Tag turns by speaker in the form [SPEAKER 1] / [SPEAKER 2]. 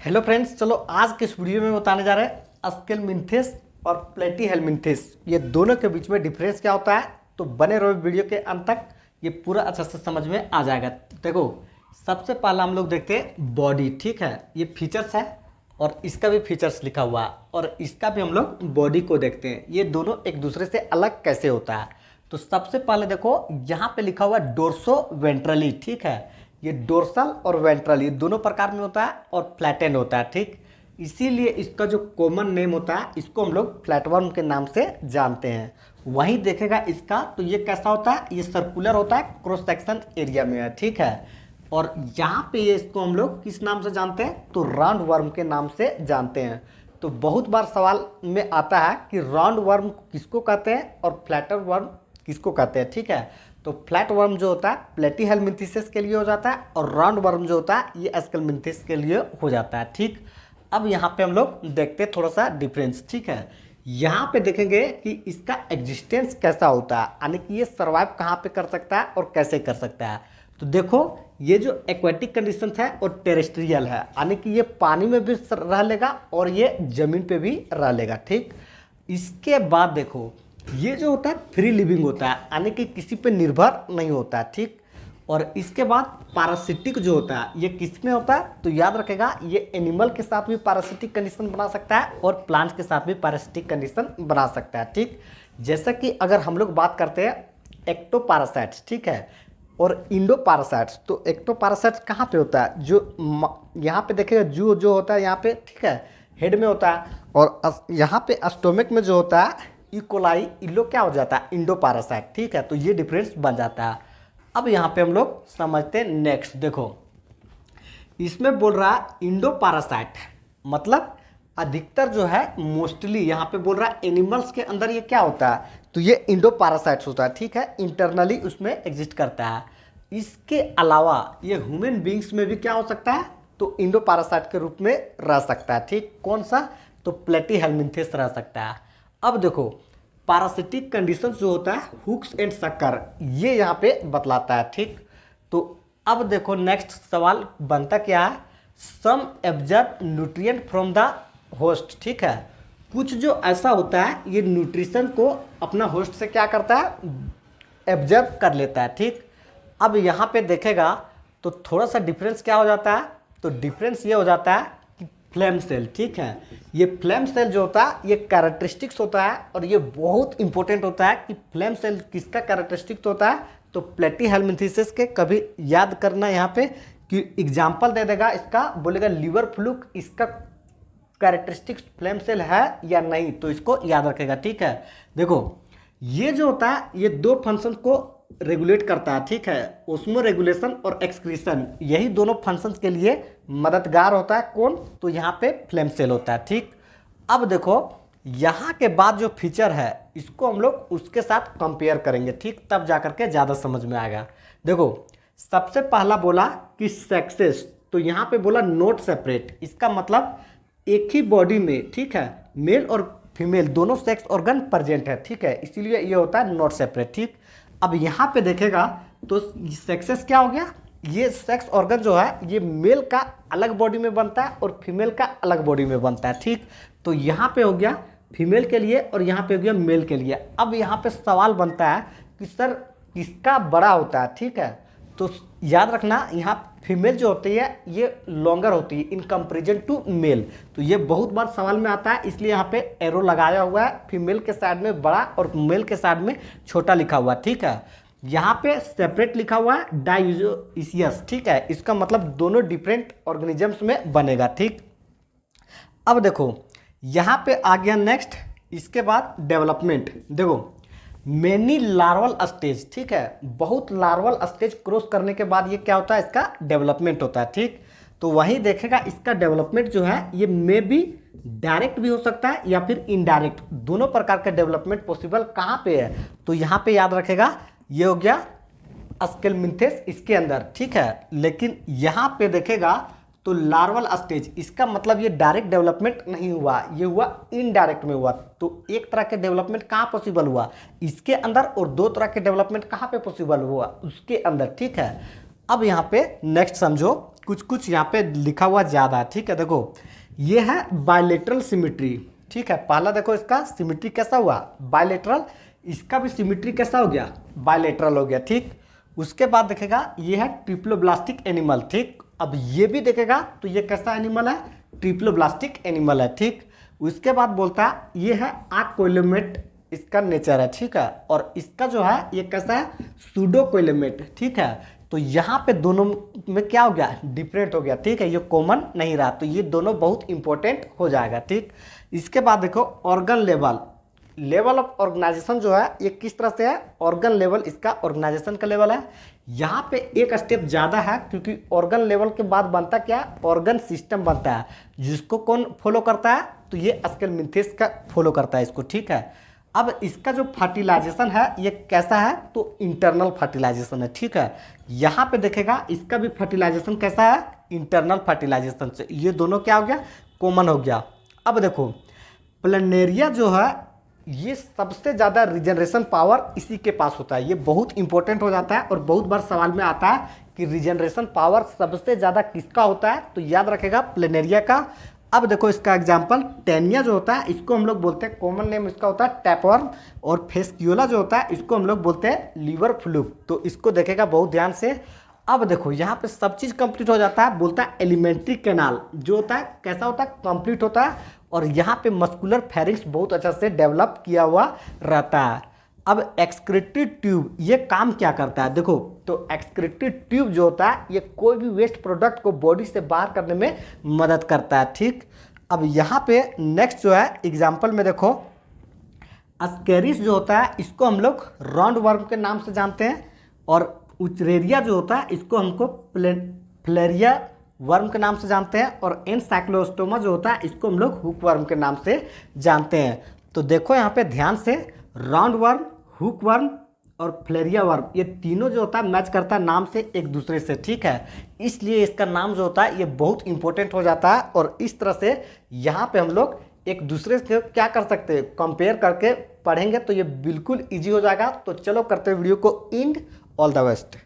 [SPEAKER 1] Hello friends, चलो आज के इस वीडियो में बताने जा रहे हैं अस्केलमिंथेस और प्लेटीहेलमिंथेस ये दोनों के बीच में डिफरेंस क्या होता है। तो बने रहो वीडियो के अंत तक, ये पूरा अच्छा से समझ में आ जाएगा। देखो, सबसे पहला हम लोग देखते हैं बॉडी। ठीक है, ये फीचर्स है और इसका भी फीचर्स लिखा हुआ है और इसका भी हम लोग बॉडी को देखते हैं, ये दोनों एक दूसरे से अलग कैसे होता है। तो सबसे पहले देखो, यहाँ पे लिखा हुआ है डोर्सो वेंट्रली। ठीक है, ये डोर्सल और वेंट्रल ये दोनों प्रकार में होता है और फ्लैटेंड होता है। ठीक, इसीलिए इसका जो कॉमन नेम होता है इसको हम लोग फ्लैटवर्म के नाम से जानते हैं। वहीं देखेगा इसका तो ये कैसा होता है, ये सर्कुलर होता है, क्रॉस सेक्शन एरिया में है। ठीक है, और यहाँ पे ये इसको हम लोग किस नाम से जानते हैं, तो राउंड वर्म के नाम से जानते हैं। तो बहुत बार सवाल में आता है कि राउंड वर्म किसको कहते हैं और फ्लैटर वर्म किसको कहते हैं। ठीक है, तो फ्लैट वर्म जो होता है प्लेटीहेलमिंथेसिस के लिए हो जाता है और राउंड वर्म जो होता है ये अस्केलमिंथेस के लिए हो जाता है। ठीक, अब यहाँ पे हम लोग देखते हैं थोड़ा सा डिफरेंस। ठीक है, यहाँ पे देखेंगे कि इसका एग्जिस्टेंस कैसा होता है, यानी कि ये सर्वाइव कहाँ पे कर सकता है और कैसे कर सकता है। तो देखो, ये जो एक्वेटिक कंडीशन है और टेरेस्ट्रियल है, यानी कि ये पानी में भी रह लेगा और ये जमीन पे भी रह लेगा। ठीक, इसके बाद देखो, ये जो होता है फ्री लिविंग होता है, यानी कि किसी पे निर्भर नहीं होता है। ठीक, और इसके बाद पैरासिटिक जो होता है ये किस में होता है, तो याद रखेगा ये एनिमल के साथ भी पैरासिटिक कंडीशन बना सकता है और प्लांट्स के साथ भी पैरासिटिक कंडीशन बना सकता है। ठीक, जैसा कि अगर हम लोग बात करते हैं एक्टोपैरासाइट्स, ठीक है, और इंडोपैरासाइट्स, तो एक्टोपैरासाइट्स कहाँ पे होता है, जो यहाँ पे देखेगा जो होता है यहाँ पे, ठीक है, हेड में होता है, और यहाँ पे स्टोमक में जो होता है इकोलाई इल्लो क्या हो जाता है, इंडोपैरासाइट। ठीक है, तो ये डिफरेंस बन जाता है। अब यहाँ पे हम लोग समझते हैं नेक्स्ट। देखो, इसमें बोल रहा है इंडोपैरासाइट, मतलब अधिकतर जो है मोस्टली यहाँ पे बोल रहा है एनिमल्स के अंदर ये क्या होता है, तो ये इंडोपैरासाइट्स होता है। ठीक है, इंटरनली उसमें एग्जिस्ट करता है। इसके अलावा ये ह्यूमन बींग्स में भी क्या हो सकता है, तो इंडोपैरासाइट के रूप में रह सकता है। ठीक, कौन सा, तो प्लेटीहेलमिंथेस रह सकता है। अब देखो, पैरासिटिक कंडीशन जो होता है हुक्स एंड शक्कर, ये यहाँ पे बतलाता है। ठीक, तो अब देखो नेक्स्ट सवाल बनता क्या है, some absorb nutrient from the host. ठीक है, कुछ जो ऐसा होता है ये न्यूट्रिशन को अपना होस्ट से क्या करता है, एब्जॉर्ब कर लेता है। ठीक, अब यहाँ पे देखेगा तो थोड़ा सा डिफरेंस क्या हो जाता है, तो डिफरेंस ये हो जाता है कि फ्लेम सेल। ठीक है, ये फ्लेम सेल जो होता है ये कैरेक्टरिस्टिक्स होता है और ये बहुत इंपॉर्टेंट होता है कि फ्लेम सेल किसका कैरेक्टरिस्टिक्स होता है, तो प्लेटीहेलमिंथेसिस के। कभी याद करना यहाँ पे कि एग्जाम्पल दे देगा इसका, बोलेगा लीवर फ्लूक इसका कैरेक्टरिस्टिक्स फ्लेम सेल है या नहीं, तो इसको याद रखेगा। ठीक है, देखो ये जो होता है ये दो फंक्शन को रेगुलेट करता है। ठीक है, ओस्मो रेगुलेशन और एक्सक्रीशन, यही दोनों फंक्शंस के लिए मददगार होता है। कौन, तो यहाँ पे फ्लेम सेल होता है। ठीक, अब देखो यहाँ के बाद जो फीचर है इसको हम लोग उसके साथ कंपेयर करेंगे। ठीक, तब जा करके ज़्यादा समझ में आएगा। देखो, सबसे पहला बोला कि सेक्सेस, तो यहाँ पे बोला नॉट सेपरेट, इसका मतलब एक ही बॉडी में, ठीक है, मेल और फीमेल दोनों सेक्स ऑर्गन प्रेजेंट है। ठीक है, इसीलिए ये होता है नॉट सेपरेट। ठीक, अब यहाँ पे देखेगा तो सेक्सेस क्या हो गया, ये सेक्स ऑर्गन जो है ये मेल का अलग बॉडी में बनता है और फीमेल का अलग बॉडी में बनता है। ठीक, तो यहाँ पे हो गया फीमेल के लिए और यहाँ पे हो गया मेल के लिए। अब यहाँ पे सवाल बनता है कि सर किसका बड़ा होता है। ठीक है, तो याद रखना यहाँ फीमेल जो होती है ये लॉन्गर होती है इन कंपेरिजन टू मेल, तो ये बहुत बार सवाल में आता है, इसलिए यहाँ पे एरो लगाया हुआ है, फीमेल के साइड में बड़ा और मेल के साइड में छोटा लिखा हुआ। ठीक है, यहाँ पे सेपरेट लिखा हुआ है डाययूसियस। ठीक है, इसका मतलब दोनों डिफरेंट ऑर्गेनिजम्स में बनेगा। ठीक, अब देखो यहाँ पे आ गया नेक्स्ट, इसके बाद डेवलपमेंट। देखो, मेनी लार्वल स्टेज, ठीक है, बहुत लार्वल स्टेज क्रॉस करने के बाद ये क्या होता है, इसका डेवलपमेंट होता है। ठीक, तो वहीं देखेगा इसका डेवलपमेंट जो है ये मे भी डायरेक्ट भी हो सकता है या फिर इनडायरेक्ट, दोनों प्रकार का डेवलपमेंट पॉसिबल कहाँ पे है, तो यहाँ पे याद रखेगा ये हो गया अस्केलमिंथेस इसके अंदर। ठीक है, लेकिन यहाँ पे देखेगा तो लार्वल स्टेज, इसका मतलब ये डायरेक्ट डेवलपमेंट नहीं हुआ, ये हुआ इनडायरेक्ट में हुआ। तो एक तरह के डेवलपमेंट कहाँ पॉसिबल हुआ, इसके अंदर, और दो तरह के डेवलपमेंट कहाँ पे पॉसिबल हुआ, उसके अंदर। ठीक है, अब यहाँ पे नेक्स्ट समझो, कुछ कुछ यहाँ पे लिखा हुआ ज़्यादा है, ठीक है। देखो ये है बायलेटरल सिमिट्री, ठीक है। पहला देखो इसका सिमिट्री कैसा हुआ, बायलेटरल, इसका भी सिमिट्री कैसा हो गया, बायलेटरल हो गया, ठीक। उसके बाद देखेगा ये है ट्रिप्लोब्लास्टिक एनिमल, ठीक। अब ये भी देखेगा तो ये कैसा एनिमल है, ट्रिप्लोब्लास्टिक एनिमल है, ठीक। उसके बाद बोलता है ये है आक्वाइलेमेट, इसका नेचर है, ठीक है। और इसका जो है ये कैसा है, सूडोक्वाइलेमेट, ठीक है। तो यहाँ पे दोनों में क्या हो गया, डिफरेंट हो गया, ठीक है। ये कॉमन नहीं रहा, तो ये दोनों बहुत इंपॉर्टेंट हो जाएगा, ठीक। इसके बाद देखो organ level, level of organisation जो है ये किस तरह से है, ऑर्गन लेवल इसका ऑर्गेनाइजेशन का लेवल है। यहाँ पे एक स्टेप ज़्यादा है, क्योंकि ऑर्गन लेवल के बाद बनता क्या, ऑर्गन सिस्टम बनता है, जिसको कौन फॉलो करता है, तो ये स्केलमिंथेस का फॉलो करता है इसको, ठीक है। अब इसका जो फर्टिलाइजेशन है ये कैसा है, तो इंटरनल फर्टिलाइजेशन है, ठीक है। यहाँ पे देखेगा इसका भी फर्टिलाइजेशन कैसा है, इंटरनल फर्टिलाइजेशन से, ये दोनों क्या हो गया, कॉमन हो गया। अब देखो प्लेनेरिया जो है ये सबसे ज़्यादा रिजनरेशन पावर इसी के पास होता है, ये बहुत इंपॉर्टेंट हो जाता है और बहुत बार सवाल में आता है कि रिजनरेशन पावर सबसे ज़्यादा किसका होता है, तो याद रखेगा प्लेनेरिया का। अब देखो इसका एग्जांपल टेनिया जो होता है इसको हम लोग बोलते हैं, कॉमन नेम इसका होता है टैपवर्म, और फेस्क्यूला जो होता है इसको हम लोग बोलते हैं लीवर फ्लूक, तो इसको देखेगा बहुत ध्यान से। अब देखो यहाँ पे सब चीज़ कंप्लीट हो जाता है, बोलता है एलिमेंट्री कैनाल जो होता है कैसा होता है, कंप्लीट होता है, और यहाँ पे मस्कुलर फेरिंक्स बहुत अच्छा से डेवलप किया हुआ रहता है। अब एक्सक्रीटरी ट्यूब ये काम क्या करता है, देखो तो एक्सक्रीटरी ट्यूब जो होता है ये कोई भी वेस्ट प्रोडक्ट को बॉडी से बाहर करने में मदद करता है, ठीक। अब यहाँ पे नेक्स्ट जो है एग्जाम्पल में देखो अस्केरिस जो होता है इसको हम लोग राउंड वर्म के नाम से जानते हैं, और उचरेरिया जो होता है इसको हमको फ्लेरिया वर्म के नाम से जानते हैं, और एनसाइक्लोस्टोमा जो होता है इसको हम लोग हुक वर्म के नाम से जानते हैं। तो देखो यहाँ पे ध्यान से, राउंड वर्म, हुक वर्म और फ्लेरिया वर्म ये तीनों जो होता है मैच करता है नाम से एक दूसरे से, ठीक है। इसलिए इसका नाम जो होता है ये बहुत इंपॉर्टेंट हो जाता है, और इस तरह से यहाँ पे हम लोग एक दूसरे से क्या कर सकते हैं, कंपेयर करके पढ़ेंगे तो ये बिल्कुल ईजी हो जाएगा। तो चलो करते हैं वीडियो को एंड, ऑल द बेस्ट।